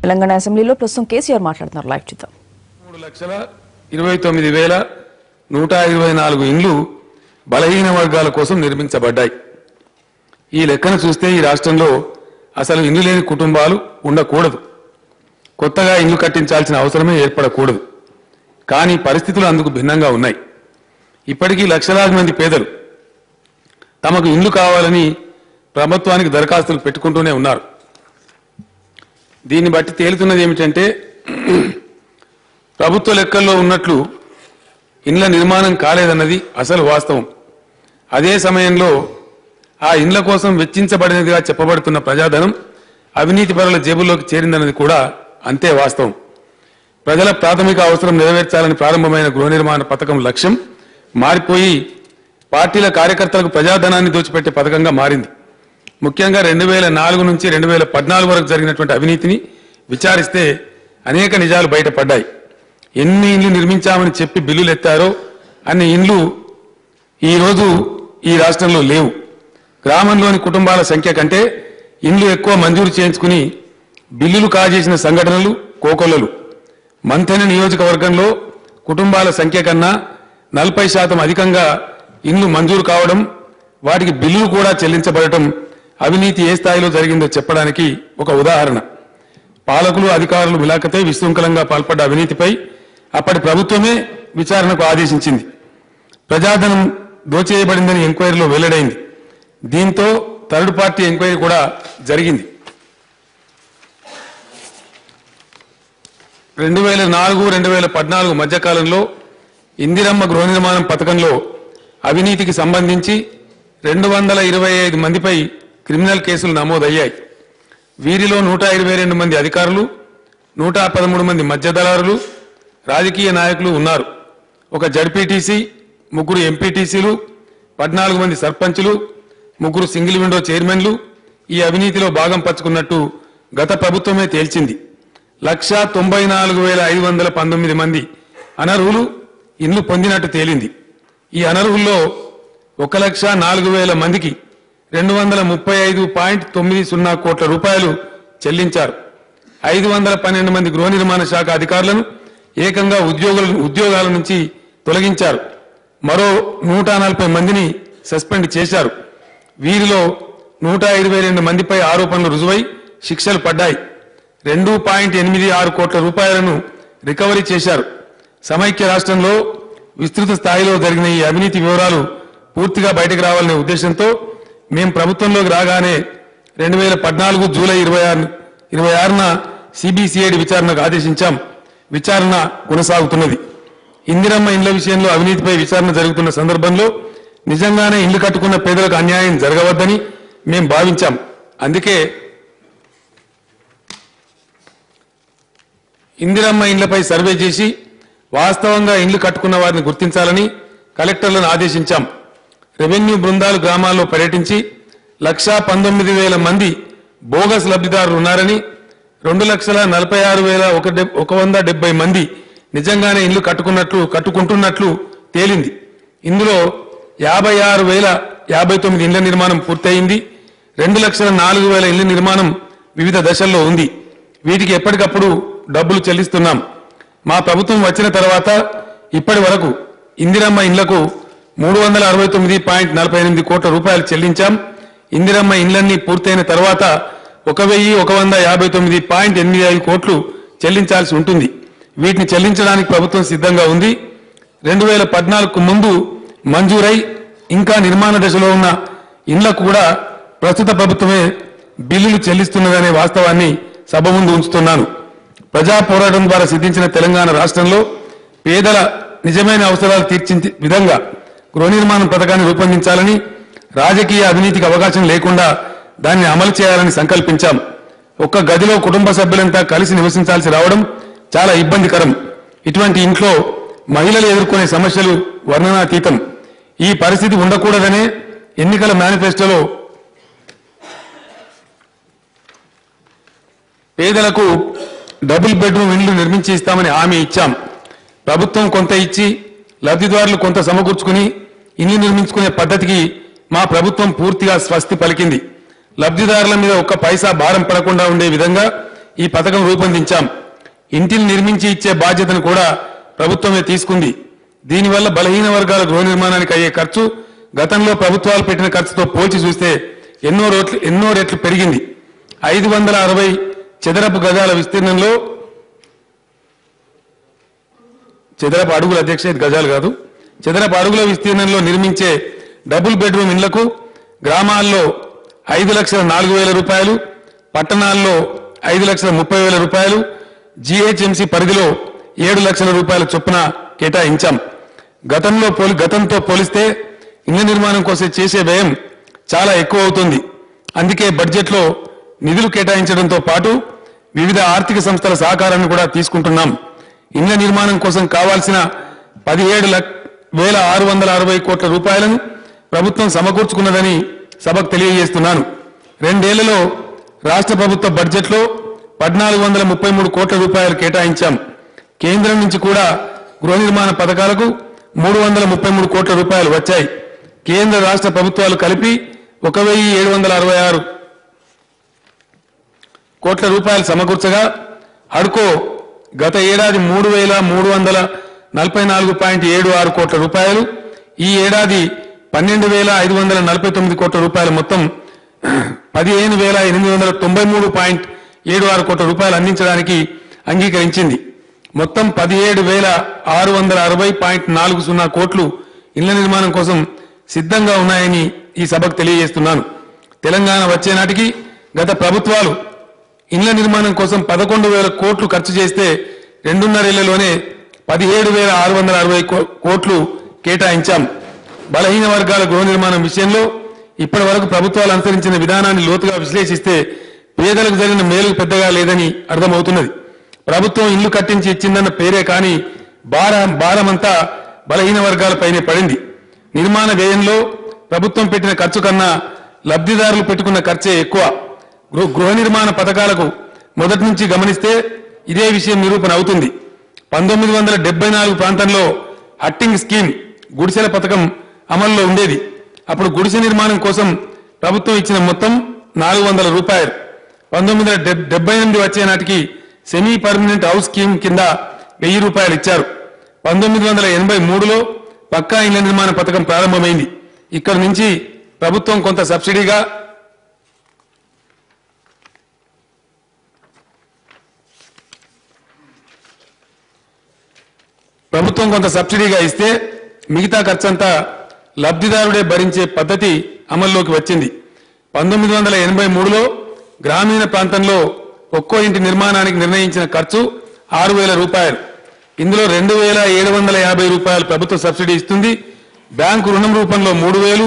తెలంగాణ అసెంబ్లీలో ప్రస్తుతం కేసీఆర్ మాట్లాడుతున్నారు. లైవ్ చూద్దాం. 3,29,124 ఇండ్లు బలహీన వర్గాల కోసం నిర్మించబడ్డాయి. ఈ లెక్కను చూస్తే ఈ రాష్ట్రంలో అసలు ఇండ్లు లేని కుటుంబాలు ఉండకూడదు. కొత్తగా ఇండ్లు కట్టించాల్సిన అవసరమే ఏర్పడకూడదు. కానీ పరిస్థితులు అందుకు భిన్నంగా ఉన్నాయి. ఇప్పటికీ లక్షలాది మంది పేదలు తమకు ఇండ్లు కావాలని ప్రభుత్వానికి దరఖాస్తులు పెట్టుకుంటూనే ఉన్నారు. దీన్ని బట్టి తేలుతున్నది ఏమిటంటే ప్రభుత్వ లెక్కల్లో ఉన్నట్లు ఇండ్ల నిర్మాణం కాలేదన్నది అసలు వాస్తవం. అదే సమయంలో ఆ ఇండ్ల కోసం వెచ్చించబడినదిగా చెప్పబడుతున్న ప్రజాధనం అవినీతి పరుల జేబుల్లోకి చేరిందన్నది కూడా అంతే వాస్తవం. ప్రజల ప్రాథమిక అవసరం నెరవేర్చాలని ప్రారంభమైన గృహ నిర్మాణ పథకం లక్ష్యం మారిపోయి పార్టీల కార్యకర్తలకు ప్రజాధనాన్ని దోచిపెట్టే పథకంగా మారింది. ముఖ్యంగా 2004 నుంచి 2014 వరకు జరిగినటువంటి అవినీతిని విచారిస్తే అనేక నిజాలు బయటపడ్డాయి. ఎన్ని ఇండ్లు నిర్మించామని చెప్పి బిల్లులు ఎత్తారో అన్ని ఇండ్లు ఈరోజు ఈ రాష్ట్రంలో లేవు. గ్రామంలోని కుటుంబాల సంఖ్య కంటే ఇండ్లు ఎక్కువ మంజూరు చేయించుకుని బిల్లులు కాజేసిన సంఘటనలు కోకొల్లలు. మంథెన నియోజకవర్గంలో కుటుంబాల సంఖ్య కన్నా 40% అధికంగా ఇండ్లు మంజూరు కావడం, వాటికి బిల్లులు కూడా చెల్లించబడటం అవినీతి ఏ స్థాయిలో జరిగిందో చెప్పడానికి ఒక ఉదాహరణ. పాలకులు అధికారులు విలాకతే విశృంఖలంగా పాల్పడ్డ అవినీతిపై అప్పటి ప్రభుత్వమే విచారణకు ఆదేశించింది. ప్రజాధనం దోచేయబడిందని ఎంక్వైరీలో వెల్లడైంది. దీంతో థర్డ్ పార్టీ ఎంక్వైరీ కూడా జరిగింది. 2004-2014 మధ్యకాలంలో ఇందిరమ్మ గృహ నిర్మాణం పథకంలో అవినీతికి సంబంధించి 225 మందిపై క్రిమినల్ కేసులు నమోదయ్యాయి. వీరిలో 122 మంది అధికారులు, 113 మంది మధ్యదళారులు, రాజకీయ నాయకులు ఉన్నారు. ఒక జడ్పీటీసీ, 3 ఎంపీటీసీలు, 14 మంది సర్పంచులు, 3 సింగిల్ విండో చైర్మన్లు ఈ అవినీతిలో భాగం పంచుకున్నట్టు గత ప్రభుత్వమే తేల్చింది. 1,94,519 మంది అనర్హులు ఇండ్లు పొందినట్టు తేలింది. ఈ అనర్హుల్లో 1,04,000 మందికి 235.90 కోట్ల రూపాయలు చెల్లించారు. 512 మంది గృహ నిర్మాణ శాఖ అధికారులను ఏకంగా ఉద్యోగాల నుంచి తొలగించారు. మరో 140 మందిని సస్పెండ్ చేశారు. వీరిలో 122 మందిపై ఆరోపణలు రుజువై శిక్షలు పడ్డాయి. 2.86 కోట్ల రూపాయలను రికవరీ చేశారు. సమైక్య రాష్ట్రంలో విస్తృత స్థాయిలో జరిగిన ఈ అవినీతి వివరాలు పూర్తిగా బయటకు రావాలనే ఉద్దేశంతో మేము ప్రభుత్వంలోకి రాగానే 2014 జూలై 26న సిబిసిఐడి విచారణకు ఆదేశించాం. విచారణ కొనసాగుతున్నది. ఇందిరమ్మ ఇండ్ల విషయంలో అవినీతిపై విచారణ జరుగుతున్న సందర్భంలో నిజంగానే ఇండ్లు కట్టుకున్న పేదలకు అన్యాయం జరగవద్దని మేము భావించాం. అందుకే ఇందిరమ్మ ఇండ్లపై సర్వే చేసి వాస్తవంగా ఇండ్లు కట్టుకున్న వారిని గుర్తించాలని కలెక్టర్లను ఆదేశించాం. రెవెన్యూ బృందాలు గ్రామాల్లో పర్యటించి 1,19,000 మంది బోగస్ లబ్ధిదారులు ఉన్నారని, 2,46,170 మంది నిజంగానే ఇండ్లు కట్టుకుంటున్నట్లు తేలింది. ఇందులో 56,059 ఇండ్ల నిర్మాణం పూర్తయింది. 2,04,000 ఇండ్ల నిర్మాణం వివిధ దశల్లో ఉంది. వీటికి ఎప్పటికప్పుడు డబ్బులు చెల్లిస్తున్నాం. మా ప్రభుత్వం వచ్చిన తర్వాత ఇప్పటి వరకు ఇందిరమ్మ ఇండ్లకు 369.48 కోట్ల రూపాయలు చెల్లించాం. ఇందిరమ్మ ఇండ్లన్నీ పూర్తయిన తర్వాత 1,159.85 కోట్లు చెల్లించాల్సి ఉంటుంది. వీటిని చెల్లించడానికి ప్రభుత్వం సిద్ధంగా ఉంది. 2014కు ముందు మంజూరై ఇంకా నిర్మాణ దశలో ఉన్న ఇండ్లకు కూడా ప్రస్తుత ప్రభుత్వమే బిల్లులు చెల్లిస్తున్నదనే వాస్తవాన్ని సభ ముందు ఉంచుతున్నాను. ప్రజా పోరాటం ద్వారా సిద్ధించిన తెలంగాణ రాష్ట్రంలో పేదల నిజమైన అవసరాలు తీర్చే విధంగా గృహ నిర్మాణ పథకాన్ని రూపొందించాలని, రాజకీయ అవినీతికి అవకాశం లేకుండా దాన్ని అమలు చేయాలని సంకల్పించాం. ఒక్క గదిలో కుటుంబ సభ్యులంతా కలిసి నివసించాల్సి రావడం చాలా ఇబ్బందికరం. ఇటువంటి ఇంట్లో మహిళలు ఎదుర్కొనే సమస్యలు వర్ణనాతీతం. ఈ పరిస్థితి ఉండకూడదనే ఎన్నికల మేనిఫెస్టోలో పేదలకు డబుల్ బెడ్రూమ్ ఇండ్లు నిర్మించి ఇస్తామని హామీ ఇచ్చాం. ప్రభుత్వం కొంత ఇచ్చి లబ్ధిదారులు కొంత సమకూర్చుకుని ఇల్లు నిర్మించుకునే పద్ధతికి మా ప్రభుత్వం పూర్తిగా స్వస్తి పలికింది. లబ్ధిదారుల మీద ఒక్క పైసా భారం పడకుండా ఉండే విధంగా ఈ పథకం రూపొందించాం. ఇంటిని నిర్మించి ఇచ్చే బాధ్యతను కూడా ప్రభుత్వమే తీసుకుంది. దీనివల్ల బలహీన వర్గాల గృహ నిర్మాణానికి అయ్యే ఖర్చు గతంలో ప్రభుత్వాలు పెట్టిన ఖర్చుతో పోల్చి చూస్తే ఎన్నో రెట్లు పెరిగింది. 560 చదరపు గజాల విస్తీర్ణంలో, చదరపు అడుగుల అధ్యక్ష, ఇది గజాలు కాదు, చదరపు అడుగుల విస్తీర్ణంలో నిర్మించే డబుల్ బెడ్రూమ్ ఇళ్లకు గ్రామాల్లో 5,04,000 రూపాయలు, పట్టణాల్లో 5,30,000 రూపాయలు, జీహెచ్ఎంసీ పరిధిలో 7 లక్షల రూపాయల చొప్పున కేటాయించాం. గతంతో పోలిస్తే ఇళ్ల నిర్మాణం కోసం చేసే వ్యయం చాలా ఎక్కువ అవుతుంది. అందుకే బడ్జెట్లో నిధులు కేటాయించడంతో పాటు వివిధ ఆర్థిక సంస్థల సహకారాన్ని కూడా తీసుకుంటున్నాం. ఇళ్ల నిర్మాణం కోసం కావాల్సిన 17,660 కోట్ల రూపాయలను ప్రభుత్వం సమకూర్చుకున్నదని సభకు తెలియజేస్తున్నాను. 2 ఏళ్లలో రాష్ట్ర ప్రభుత్వ బడ్జెట్లో 1,433 కోట్ల రూపాయలు కేటాయించాం. కేంద్రం నుంచి కూడా గృహ నిర్మాణ పథకాలకు 333 కోట్ల రూపాయలు వచ్చాయి. కేంద్ర రాష్ట్ర ప్రభుత్వాలు కలిపి 1,766 కోట్ల రూపాయలు సమకూర్చగా హడ్కో గత ఏడాది 3,344.76 కోట్ల రూపాయలు, ఈ ఏడాది 12,549 కోట్ల రూపాయల మొత్తం 15,893.76 కోట్ల రూపాయలు అందించడానికి అంగీకరించింది. మొత్తం 17,660.40 కోట్లు ఇళ్ల నిర్మాణం కోసం సిద్ధంగా ఉన్నాయని ఈ సభకు తెలియజేస్తున్నాను. తెలంగాణ వచ్చే నాటికి గత ప్రభుత్వాలు ఇళ్ల నిర్మాణం కోసం 11,000 కోట్లు ఖర్చు చేస్తే 2.5 ఏళ్లలోనే 17,660 కోట్లు కేటాయించాం. బలహీన వర్గాల గృహ నిర్మాణం విషయంలో ఇప్పటి వరకు ప్రభుత్వాలు అనుసరించిన విధానాన్ని లోతుగా విశ్లేషిస్తే పేదలకు జరిగిన మేలు పెద్దగా లేదని అర్థమవుతున్నది. ప్రభుత్వం ఇల్లు కట్టించి ఇచ్చిందన్న పేరే కానీ భారమంతా బలహీన వర్గాలపైనే పడింది. నిర్మాణ వ్యయంలో ప్రభుత్వం పెట్టిన ఖర్చు కన్నా లబ్ధిదారులు పెట్టుకున్న ఖర్చే ఎక్కువ. గృహ నిర్మాణ పథకాలకు మొదటి నుంచి గమనిస్తే ఇదే విషయం నిరూపణ అవుతుంది. 1974 ప్రాంతంలో హట్టింగ్ స్కీమ్, గుడిసెల పథకం అమల్లో ఉండేది. అప్పుడు గుడిసె నిర్మాణం కోసం ప్రభుత్వం ఇచ్చిన మొత్తం 400 రూపాయలు. 1978 వచ్చే నాటికి సెమీ పర్మనెంట్ హౌస్ స్కీమ్ కింద 1000 రూపాయలు ఇచ్చారు. 1983లో పక్కా ఇళ్ల నిర్మాణ పథకం ప్రారంభమైంది. ఇక్కడి నుంచి ప్రభుత్వం కొంత సబ్సిడీగా ఇస్తే మిగతా ఖర్చంతా లబ్ధిదారుడే భరించే పద్ధతి అమల్లోకి వచ్చింది. 1983లో గ్రామీణ ప్రాంతంలో ఒక్కో ఇంటి నిర్మాణానికి నిర్ణయించిన ఖర్చు 6,000 రూపాయలు. ఇందులో 2,750 రూపాయలు ప్రభుత్వ సబ్సిడీ ఇస్తుంది. బ్యాంకు రుణం రూపంలో 3,000,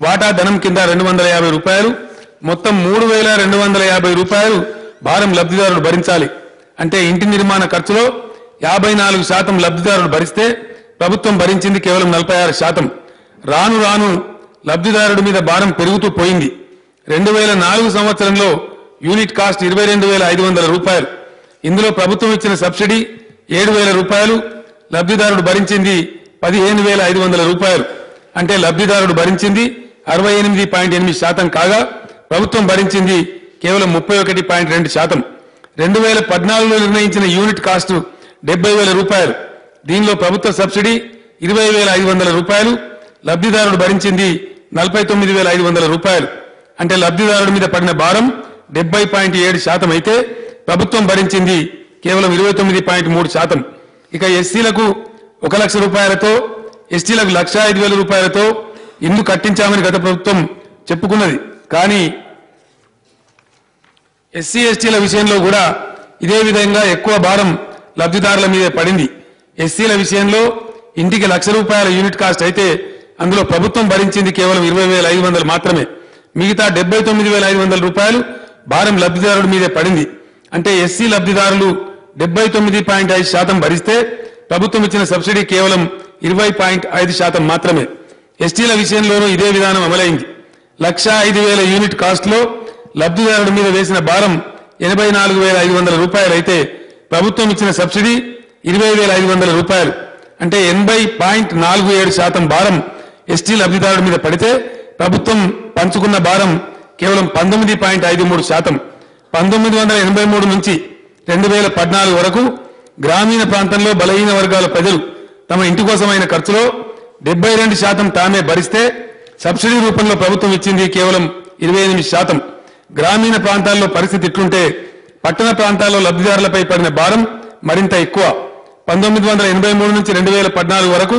వాటా ధనం కింద 250 రూపాయలు, మొత్తం 3,250 రూపాయలు భారం లబ్ధిదారుడు భరించాలి. అంటే ఇంటి నిర్మాణ ఖర్చులో 54% లబ్ధిదారుడు భరిస్తే ప్రభుత్వం భరించింది కేవలం 46%. రాను రాను లబ్ధిదారుడి మీద భారం పెరుగుతూ పోయింది. 2004 సంవత్సరంలో యూనిట్ కాస్ట్ 22,500 రూపాయలు. ఇందులో ప్రభుత్వం ఇచ్చిన సబ్సిడీ 7,000 రూపాయలు, లబ్ధిదారుడు భరించింది 15,500 రూపాయలు. అంటే లబ్ధిదారుడు భరించింది 68.8% కాగా ప్రభుత్వం భరించింది కేవలం 31.2%. 2014లో నిర్ణయించిన యూనిట్ కాస్ట్ 70,000 రూపాయలు. దీనిలో ప్రభుత్వ సబ్సిడీ 20,500 రూపాయలు, లబ్ధిదారుడు భరించింది 49,500 రూపాయలు. అంటే లబ్ధిదారుడి మీద పడిన భారం 70.7% అయితే ప్రభుత్వం భరించింది కేవలం 29.3%. ఇక ఎస్సీలకు 1 లక్ష రూపాయలతో, ఎస్టీలకు 1,05,000 రూపాయలతో ఇల్లు కట్టించామని గత ప్రభుత్వం చెప్పుకున్నది. కానీ ఎస్సీ ఎస్టీల విషయంలో కూడా ఇదే విధంగా ఎక్కువ భారం లబ్ధిదారుల మీదే పడింది. ఎస్సీల విషయంలో ఇంటికి 1,00,000 రూపాయల యూనిట్ కాస్ట్ అయితే అందులో ప్రభుత్వం భరించింది కేవలం 20,500 మాత్రమే. మిగతా 79,500 రూపాయలు భారం లబ్ధిదారుడి మీదే పడింది. అంటే ఎస్సీ లబ్ధిదారులు 79.5% భరిస్తే ప్రభుత్వం ఇచ్చిన సబ్సిడీ కేవలం 20.5% మాత్రమే. ఎస్టీల విషయంలోనూ ఇదే విధానం అమలైంది. 1,05,000 యూనిట్ కాస్ట్ లో లబ్ధిదారుడి మీద వేసిన భారం 84,500 రూపాయలు అయితే ప్రభుత్వం ఇచ్చిన సబ్సిడీ 20,500 రూపాయలు. అంటే 80.47% భారం ఎస్టీ లబ్ధిదారుడి మీద పడితే ప్రభుత్వం పంచుకున్న భారం కేవలం 19.53%. 1983 నుంచి 2014 వరకు గ్రామీణ ప్రాంతంలో బలహీన వర్గాల ప్రజలు తమ ఇంటి కోసమైన ఖర్చులో 72% తామే భరిస్తే సబ్సిడీ రూపంలో ప్రభుత్వం ఇచ్చింది కేవలం 28%. గ్రామీణ ప్రాంతాల్లో పరిస్థితి ఇట్లుంటే పట్టణ ప్రాంతాల్లో లబ్ధిదారులపై పడిన భారం మరింత ఎక్కువ. 1983 నుంచి 2014 వరకు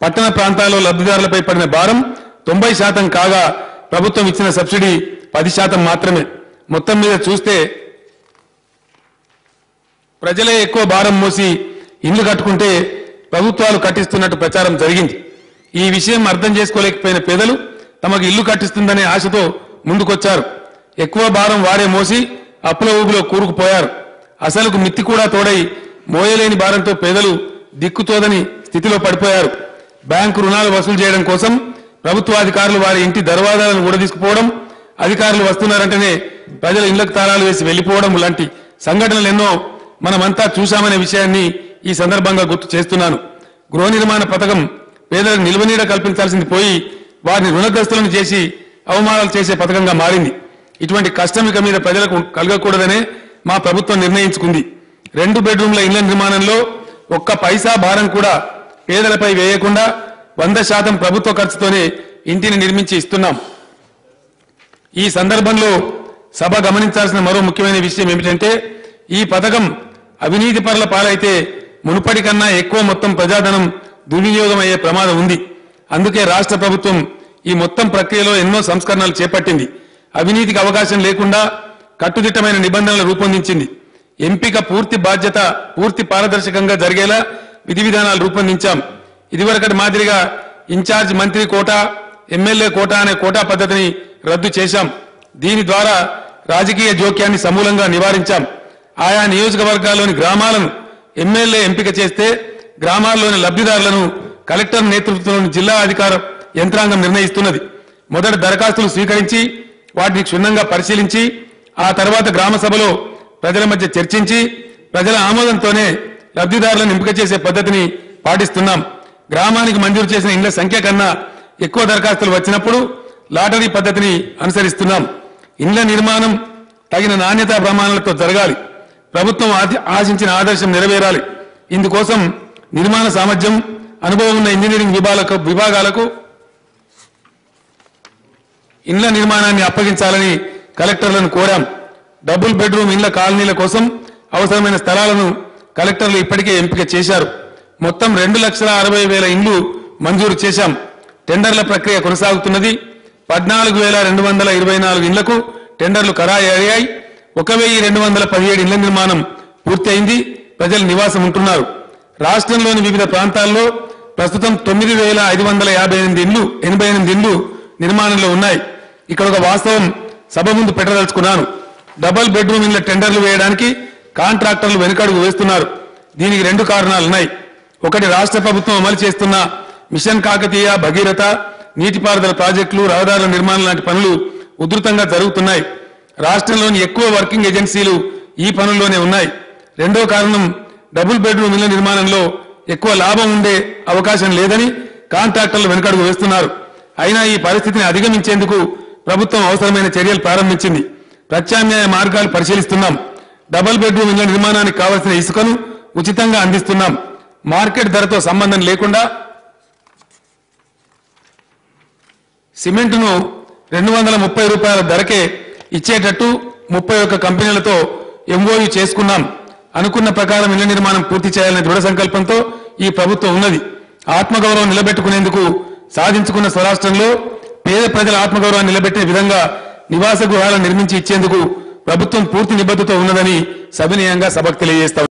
పట్టణ ప్రాంతాల్లో లబ్ధిదారులపై పడిన భారం 90% కాగా ప్రభుత్వం ఇచ్చిన సబ్సిడీ 10% మాత్రమే. మొత్తం మీద చూస్తే ప్రజలే ఎక్కువ భారం మోసి ఇళ్లు కట్టుకుంటే ప్రభుత్వాలు కట్టిస్తున్నట్టు ప్రచారం జరిగింది. ఈ విషయం అర్థం చేసుకోలేకపోయిన పేదలు తమకు ఇల్లు కట్టిస్తుందనే ఆశతో ముందుకొచ్చారు. ఎక్కువ భారం వారే మోసి అప్పుల ఊబిలో కూరుకుపోయారు. అసలుకు మిత్తి కూడా తోడై మోయలేని భారంతో పేదలు దిక్కుతోదని స్థితిలో పడిపోయారు. బ్యాంకు రుణాలు వసూలు చేయడం కోసం ప్రభుత్వాధికారులు వారి ఇంటి దర్వాజాలను ఊడదీసుకుపోవడం, అధికారులు వస్తున్నారంటేనే ప్రజల ఇళ్లకు తాళాలు వేసి వెళ్లిపోవడం లాంటి సంఘటనలు ఎన్నో మనమంతా చూశామనే విషయాన్ని ఈ సందర్భంగా గుర్తు చేస్తున్నాను. గృహ నిర్మాణ పథకం పేదలకు నిల్వనీడ కల్పించాల్సింది పోయి వారిని రుణగ్రస్తులను చేసి అవమానాలు చేసే పథకంగా మారింది. ఇటువంటి కష్టం ఇక మీద ప్రజలకు కలగకూడదనే మా ప్రభుత్వం నిర్ణయించుకుంది. 2 బెడ్రూమ్ల ఇళ్ల నిర్మాణంలో ఒక్క పైసా భారం కూడా పేదలపై వేయకుండా 100% ప్రభుత్వ ఖర్చుతోనే ఇంటిని నిర్మించి ఇస్తున్నాం. ఈ సందర్భంలో సభ గమనించాల్సిన మరో ముఖ్యమైన విషయం ఏమిటంటే ఈ పథకం అవినీతి పరుల పాలైతే మునుపటి కన్నా ఎక్కువ మొత్తం ప్రజాధనం దుర్వినియోగం అయ్యే ప్రమాదం ఉంది. అందుకే రాష్ట్ర ప్రభుత్వం ఈ మొత్తం ప్రక్రియలో ఎన్నో సంస్కరణలు చేపట్టింది. అవినీతికి అవకాశం లేకుండా కట్టుదిట్టమైన నిబంధనలు రూపొందించింది. ఎంపిక పూర్తి పారదర్శకంగా జరిగేలా విధి విధానాలు రూపొందించాం. ఇదివరకటి మాదిరిగా ఇన్ఛార్జ్ మంత్రి కోటా, ఎమ్మెల్యే కోటా అనే కోటా పద్ధతిని రద్దు చేశాం. దీని ద్వారా రాజకీయ జోక్యాన్ని సమూలంగా నివారించాం. ఆయా నియోజకవర్గాల్లోని గ్రామాలను ఎమ్మెల్యే ఎంపిక చేస్తే గ్రామాల్లోని లబ్ధిదారులను కలెక్టర్ నేతృత్వంలోని జిల్లా అధికార యంత్రాంగం నిర్ణయిస్తున్నది. మొదట దరఖాస్తులు స్వీకరించి వాటిని క్షుణ్ణంగా పరిశీలించి ఆ తర్వాత గ్రామ సభలో ప్రజల మధ్య చర్చించి ప్రజల ఆమోదంతోనే లబ్ధిదారులను ఎంపిక చేసే పద్ధతిని పాటిస్తున్నాం. గ్రామానికి మంజూరు చేసిన ఇళ్ల సంఖ్య కన్నా ఎక్కువ దరఖాస్తులు వచ్చినప్పుడు లాటరీ పద్ధతిని అనుసరిస్తున్నాం. ఇళ్ల నిర్మాణం తగిన నాణ్యతా ప్రమాణాలతో జరగాలి. ప్రభుత్వం ఆశించిన ఆదర్శం నెరవేరాలి. ఇందుకోసం నిర్మాణ సామర్థ్యం, అనుభవం ఉన్న ఇంజనీరింగ్ విభాగాలకు ఇళ్ల నిర్మాణాన్ని అప్పగించాలని కలెక్టర్లను కోరాం. డబుల్ బెడ్రూమ్ ఇళ్ల కాలనీల కోసం అవసరమైన స్థలాలను కలెక్టర్లు ఇప్పటికే ఎంపిక చేశారు. మొత్తం 2,60,000 ఇండ్లు మంజూరు చేశాం. టెండర్ల ప్రక్రియ కొనసాగుతున్నది. 14,224 ఇండ్లకు టెండర్లు ఖరారయ్యాయి. 1,217 ఇళ్ల నిర్మాణం పూర్తి అయింది. ప్రజలు నివాసం ఉంటున్నారు. రాష్ట్రంలోని వివిధ ప్రాంతాల్లో ప్రస్తుతం 9,558 ఇండ్లు నిర్మాణంలో ఉన్నాయి. ఇక్కడ ఒక వాస్తవం సభ ముందు పెట్టదలుచుకున్నాను. డబుల్ బెడ్రూమ్ ఇళ్ల టెండర్లు వేయడానికి కాంట్రాక్టర్లు వెనుకడుగు వేస్తున్నారు. దీనికి 2 కారణాలున్నాయి. ఒకటి, రాష్ట్ర ప్రభుత్వం అమలు చేస్తున్న మిషన్ కాకతీయ, భగీరథ, నీటిపారుదల ప్రాజెక్టులు, రహదారుల నిర్మాణం లాంటి పనులు ఉధృతంగా జరుగుతున్నాయి. రాష్ట్రంలోని ఎక్కువ వర్కింగ్ ఏజెన్సీలు ఈ పనుల్లోనే ఉన్నాయి. రెండో కారణం, డబుల్ బెడ్రూమ్ ఇళ్ల నిర్మాణంలో ఎక్కువ లాభం ఉండే అవకాశం లేదని కాంట్రాక్టర్లు వెనుకడుగు వేస్తున్నారు. అయినా ఈ పరిస్థితిని అధిగమించేందుకు ప్రభుత్వం అవసరమైన చర్యలు ప్రారంభించింది. ప్రత్యామ్నాయ మార్గాలు పరిశీలిస్తున్నాం. డబుల్ బెడ్రూమ్ ఇళ్ల నిర్మాణానికి కావలసిన ఇసుకను ఉచితంగా అందిస్తున్నాం. మార్కెట్ ధరతో సంబంధం లేకుండా సిమెంటును 230 రూపాయల ధరకే ఇచ్చేటట్టు 31 కంపెనీలతో ఎంఓయూ చేసుకున్నాం. అనుకున్న ప్రకారం ఇళ్ల నిర్మాణం పూర్తి చేయాలనే దృఢ సంకల్పంతో ఈ ప్రభుత్వం ఉన్నది. ఆత్మగౌరవం నిలబెట్టుకునేందుకు సాధించుకున్న స్వరాష్ట్రంలో పేద ప్రజల ఆత్మగౌరవాన్ని నిలబెట్టే విధంగా నివాస గృహాలను నిర్మించి ఇచ్చేందుకు ప్రభుత్వం పూర్తి నిబద్ధత ఉన్నదని సవినయంగా సభకు తెలియజేస్తాం.